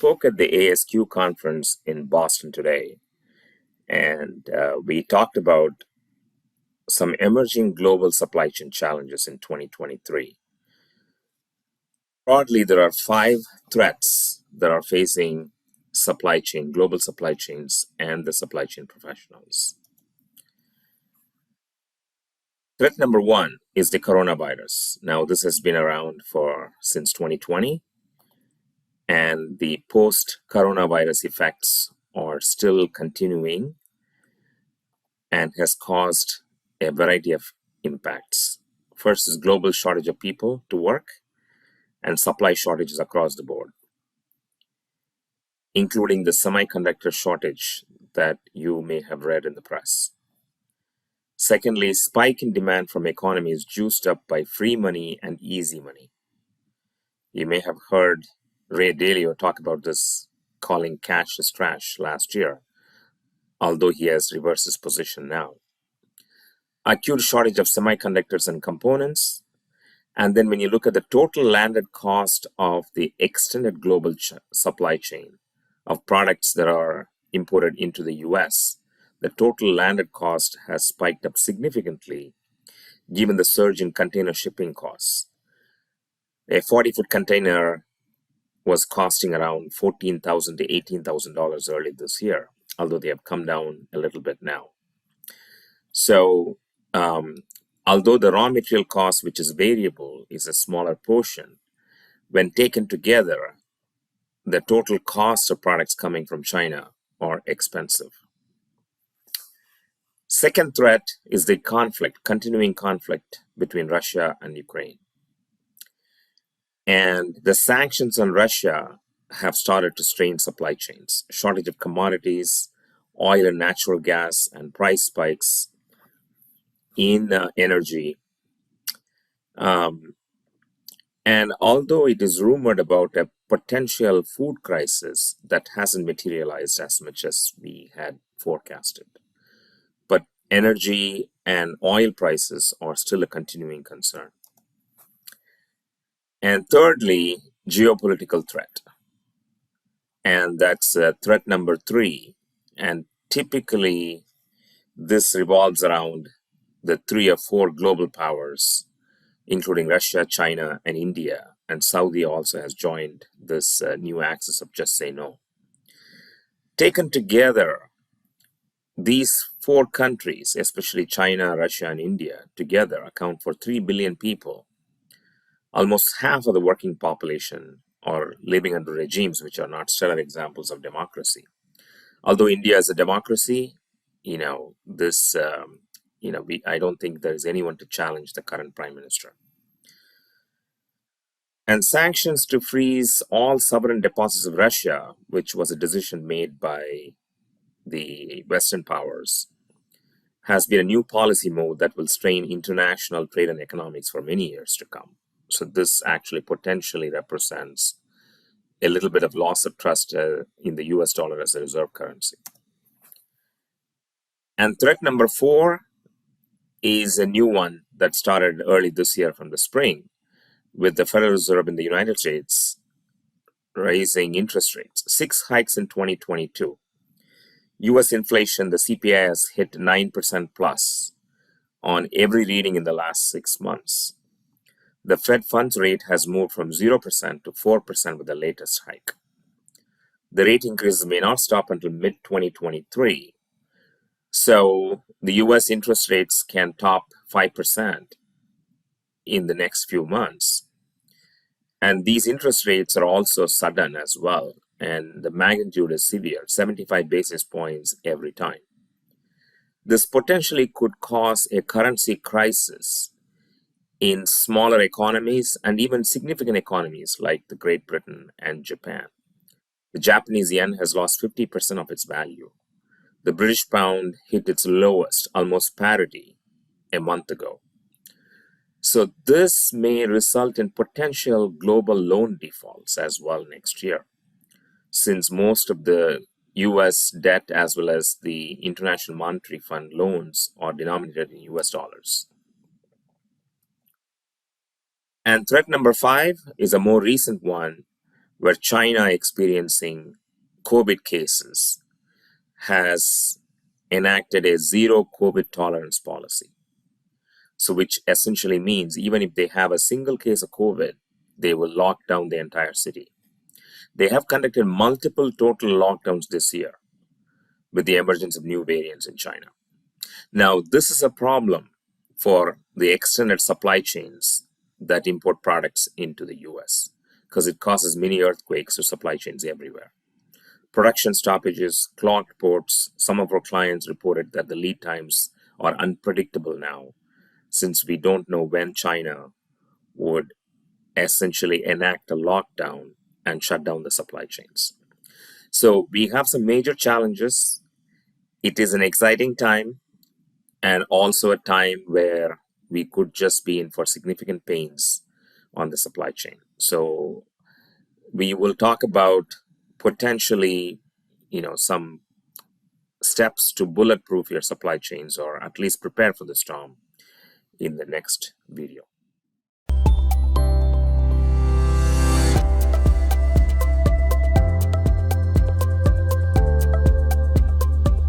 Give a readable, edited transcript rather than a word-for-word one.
spoke at the ASQ conference in Boston today, and we talked about some emerging global supply chain challenges in 2023. Broadly, there are 5 threats that are facing global supply chains, and the supply chain professionals. Threat number 1 is the coronavirus. Now, this has been around since 2020, and the post-coronavirus effects are still continuing and has caused a variety of impacts. First is global shortage of people to work and supply shortages across the board, including the semiconductor shortage that you may have read in the press. Secondly, spike in demand from economies juiced up by free money and easy money. You may have heard Ray Dalio talk about this, calling cash is trash last year, although he has reversed his position now. Acute shortage of semiconductors and components. And then when you look at the total landed cost of the extended global supply chain of products that are imported into the US, the total landed cost has spiked up significantly given the surge in container shipping costs. A 40-foot container was costing around $14,000 to $18,000 early this year, although they have come down a little bit now. So, although the raw material cost, which is variable, is a smaller portion, when taken together, the total cost of products coming from China are expensive. Second threat is the continuing conflict between Russia and Ukraine. And the sanctions on Russia have started to strain supply chains. Shortage of commodities, oil and natural gas, and price spikes in energy. And although it is rumored about a potential food crisis, that hasn't materialized as much as we had forecasted. But energy and oil prices are still a continuing concern. And thirdly, geopolitical threat. And that's threat number 3. And typically, this revolves around the 3 or 4 global powers, including Russia, China, and India. And Saudi also has joined this new axis of just say no. Taken together, these 4 countries, especially China, Russia, and India, together account for 3 billion people. Almost half of the working population are living under regimes which are not stellar examples of democracy. Although India is a democracy, I don't think there is anyone to challenge the current prime minister. And sanctions to freeze all sovereign deposits of Russia, which was a decision made by the Western powers, has been a new policy mode that will strain international trade and economics for many years to come. So this actually potentially represents a little bit of loss of trust in the US dollar as a reserve currency. And threat number 4 is a new one that started early this year from the spring, with the Federal Reserve in the United States raising interest rates, 6 hikes in 2022. US inflation, the CPI, has hit 9% plus on every reading in the last 6 months. The Fed funds rate has moved from 0% to 4% with the latest hike. The rate increases may not stop until mid-2023. So the US interest rates can top 5% in the next few months. And these interest rates are also sudden as well. And the magnitude is severe, 75 basis points every time. This potentially could cause a currency crisis in smaller economies and even significant economies like the Great Britain and Japan. The Japanese yen has lost 50% of its value. The British pound hit its lowest, almost parity, a month ago. So this may result in potential global loan defaults as well next year, since most of the US debt as well as the International Monetary Fund loans are denominated in US dollars. And threat number 5 is a more recent one, where China experiencing COVID cases has enacted a zero COVID tolerance policy. So which essentially means even if they have a single case of COVID, they will lock down the entire city. They have conducted multiple total lockdowns this year with the emergence of new variants in China. Now, this is a problem for the extended supply chains that import products into the US because it causes mini earthquakes to supply chains everywhere. Production stoppages, clogged ports. Some of our clients reported that the lead times are unpredictable now since we don't know when China would essentially enact a lockdown and shut down the supply chains. So we have some major challenges. It is an exciting time and also a time where we could just be in for significant pains on the supply chain. So we will talk about potentially, some steps to bulletproof your supply chains or at least prepare for the storm in the next video.